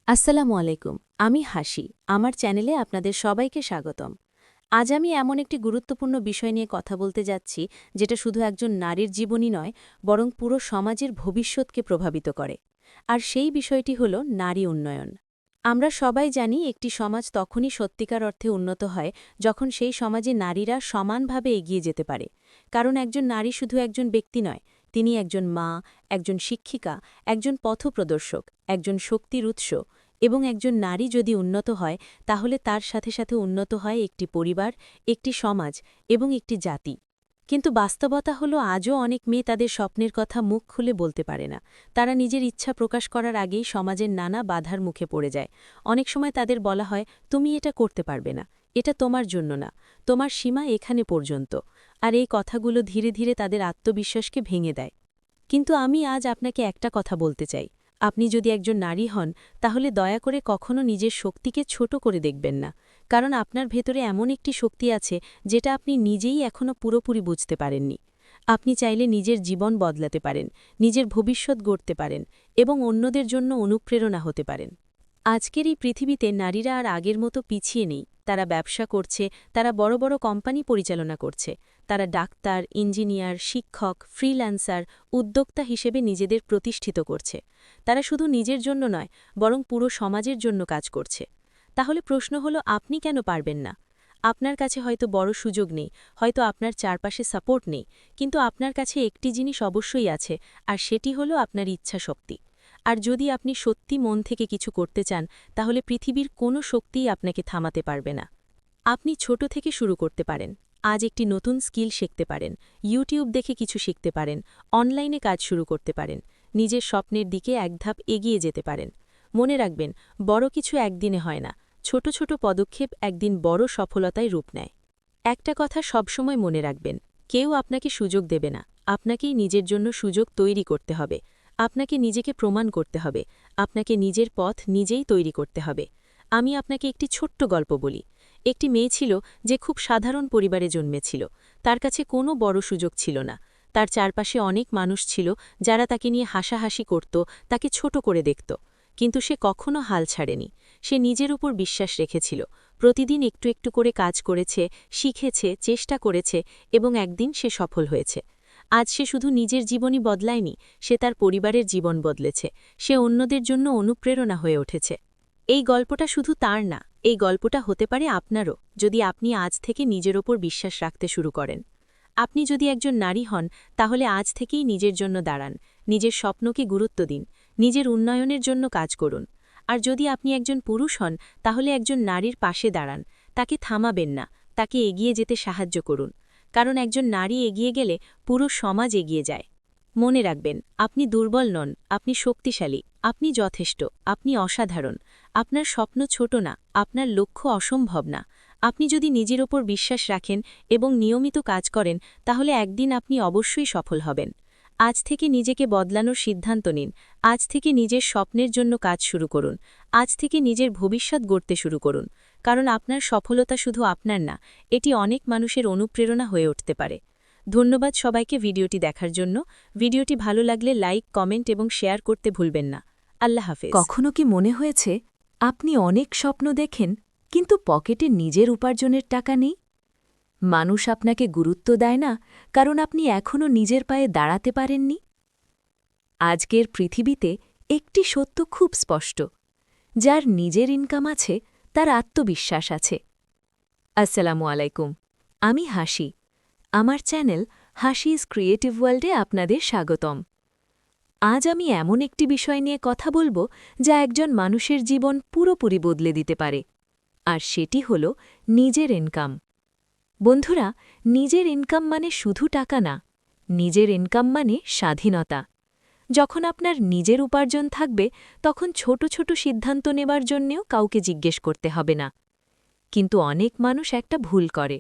আসসালামু আলাইকুম। আমি হাসি। আমার চ্যানেলে আপনাদের সবাইকে স্বাগতম। আজ আমি এমন একটি গুরুত্বপূর্ণ বিষয় নিয়ে কথা বলতে যাচ্ছি, যেটা শুধু একজন নারীর জীবনই নয়, বরং পুরো সমাজের ভবিষ্যৎকে প্রভাবিত করে। আর সেই বিষয়টি হল নারী উন্নয়ন। আমরা সবাই জানি একটি সমাজ তখনই সত্যিকার অর্থে উন্নত হয় যখন সেই সমাজে নারীরা সমানভাবে এগিয়ে যেতে পারে। কারণ একজন নারী শুধু একজন ব্যক্তি নয়, তিনি একজন মা, একজন শিক্ষিকা, একজন পথপ্রদর্শক, একজন শক্তির উৎস। এবং একজন নারী যদি উন্নত হয়, তাহলে তার সাথে সাথে উন্নত হয় একটি পরিবার, একটি সমাজ এবং একটি জাতি। কিন্তু বাস্তবতা হলো আজও অনেক মেয়ে তাদের স্বপ্নের কথা মুখ খুলে বলতে পারে না। তারা নিজের ইচ্ছা প্রকাশ করার আগেই সমাজের নানা বাধার মুখে পড়ে যায়। অনেক সময় তাদের বলা হয়, তুমি এটা করতে পারবে না, এটা তোমার জন্য না, তোমার সীমা এখানে পর্যন্ত। আর এই কথাগুলো ধীরে ধীরে তাদের আত্মবিশ্বাসকে ভেঙে দেয়। কিন্তু আমি আজ আপনাকে একটা কথা বলতে চাই। আপনি যদি একজন নারী হন, তাহলে দয়া করে কখনো নিজের শক্তিকে ছোট করে দেখবেন না। কারণ আপনার ভেতরে এমন একটি শক্তি আছে, যেটা আপনি নিজেই এখনও পুরোপুরি বুঝতে পারেননি। আপনি চাইলে নিজের জীবন বদলাতে পারেন, নিজের ভবিষ্যৎ গড়তে পারেন এবং অন্যদের জন্য অনুপ্রেরণা হতে পারেন। আজকের এই পৃথিবীতে নারীরা আর আগের মতো পিছিয়ে নেই। তারা ব্যবসা করছে, তারা বড় বড় কোম্পানি পরিচালনা করছে, তারা ডাক্তার, ইঞ্জিনিয়ার, শিক্ষক, ফ্রিল্যান্সার, উদ্যোক্তা হিসেবে নিজেদের প্রতিষ্ঠিত করছে। তারা শুধু নিজের জন্য নয়, বরং পুরো সমাজের জন্য কাজ করছে। তাহলে প্রশ্ন হলো, আপনি কেন পারবেন না? আপনার কাছে হয়তো বড় সুযোগ নেই, হয়তো আপনার চারপাশে সাপোর্ট নেই, কিন্তু আপনার কাছে একটি জিনিস অবশ্যই আছে, আর সেটি হলো আপনার ইচ্ছাশক্তি। আর যদি আপনি সত্যি মন থেকে কিছু করতে চান, তাহলে পৃথিবীর কোনো শক্তিই আপনাকে থামাতে পারবে না। আপনি ছোট থেকে শুরু করতে পারেন। আজ একটি নতুন স্কিল শিখতে পারেন, ইউটিউব দেখে কিছু শিখতে পারেন, অনলাইনে কাজ শুরু করতে পারেন, নিজের স্বপ্নের দিকে এক ধাপ এগিয়ে যেতে পারেন। মনে রাখবেন, বড় কিছু একদিনে হয় না, ছোট ছোট পদক্ষেপ একদিন বড় সফলতায় রূপ নেয়। একটা কথা সবসময় মনে রাখবেন, কেউ আপনাকে সুযোগ দেবে না, আপনাকেই নিজের জন্য সুযোগ তৈরি করতে হবে। আপনাকে নিজেকে প্রমাণ করতে হবে, আপনাকে নিজের পথ নিজেই তৈরি করতে হবে। আমি আপনাকে একটি ছোট্ট গল্প বলি। একটি মেয়ে ছিল, যে খুব সাধারণ পরিবারে জন্মেছিল। তার কাছে কোনো বড় সুযোগ ছিল না। তার চারপাশে অনেক মানুষ ছিল, যারা তাকে নিয়ে হাসাহাসি করত, তাকে ছোট করে দেখত। কিন্তু সে কখনো হাল ছাড়েনি। সে নিজের উপর বিশ্বাস রেখেছিল, প্রতিদিন একটু একটু করে কাজ করেছে, শিখেছে, চেষ্টা করেছে এবং একদিন সে সফল হয়েছে। আজ সে শুধু নিজের জীবনই বদলায়নি, সে তার পরিবারের জীবন বদলেছে। সে অন্যদের জন্য অনুপ্রেরণা হয়ে উঠেছে। এই গল্পটা শুধু তার না, এই গল্পটা হতে পারে আপনারও, যদি আপনি আজ থেকে নিজের ওপর বিশ্বাস রাখতে শুরু করেন। আপনি যদি একজন নারী হন, তাহলে আজ থেকেই নিজের জন্য দাঁড়ান, নিজের স্বপ্নকে গুরুত্ব দিন, নিজের উন্নয়নের জন্য কাজ করুন। আর যদি আপনি একজন পুরুষ হন, তাহলে একজন নারীর পাশে দাঁড়ান, তাকে থামাবেন না, তাকে এগিয়ে যেতে সাহায্য করুন। কারণ একজন নারী এগিয়ে গেলে পুরো সমাজ এগিয়ে যায়। মনে রাখবেন, আপনি দুর্বল নন, আপনি শক্তিশালী, আপনি যথেষ্ট, আপনি অসাধারণ। আপনার স্বপ্ন ছোট না, আপনার লক্ষ্য অসম্ভব না। আপনি যদি নিজের ওপর বিশ্বাস রাখেন এবং নিয়মিত কাজ করেন, তাহলে একদিন আপনি অবশ্যই সফল হবেন। আজ থেকে নিজেকে বদলানোর সিদ্ধান্ত নিন। আজ থেকে নিজের স্বপ্নের জন্য কাজ শুরু করুন। আজ থেকে নিজের ভবিষ্যৎ গড়তে শুরু করুন। কারণ আপনার সফলতা শুধু আপনার না, এটি অনেক মানুষের অনুপ্রেরণা হয়ে উঠতে পারে। ধন্যবাদ সবাইকে ভিডিওটি দেখার জন্য। ভিডিওটি ভালো লাগলে লাইক, কমেন্ট এবং শেয়ার করতে ভুলবেন না। আল্লাহ হাফেজ। কখনো কি মনে হয়েছে আপনি অনেক স্বপ্ন দেখেন, কিন্তু পকেটে নিজের উপার্জনের টাকা নেই? মানুষ আপনাকে গুরুত্ব দেয় না, কারণ আপনি এখনও নিজের পায়ে দাঁড়াতে পারেননি? আজকের পৃথিবীতে একটি সত্য খুব স্পষ্ট: যার নিজের ইনকাম আছে, তার আত্মবিশ্বাস আছে। আসসালামু আলাইকুম, আমি হাসি। আমার চ্যানেল হাসিজ ক্রিয়েটিভ ওয়ার্ল্ডে আপনাদের স্বাগতম। আজ আমি এমন একটি বিষয় নিয়ে কথা বলবো, যা একজন মানুষের জীবন পুরোপুরি বদলে দিতে পারে। আর সেটি হল নিজের ইনকাম। বন্ধুরা, নিজের ইনকাম মানে শুধু টাকা না, নিজের ইনকাম মানে স্বাধীনতা। যখন আপনার নিজের উপার্জন থাকবে, তখন ছোট ছোট সিদ্ধান্ত নেবার জন্যেও কাউকে জিজ্ঞেস করতে হবে না। কিন্তু অনেক মানুষ একটা ভুল করে,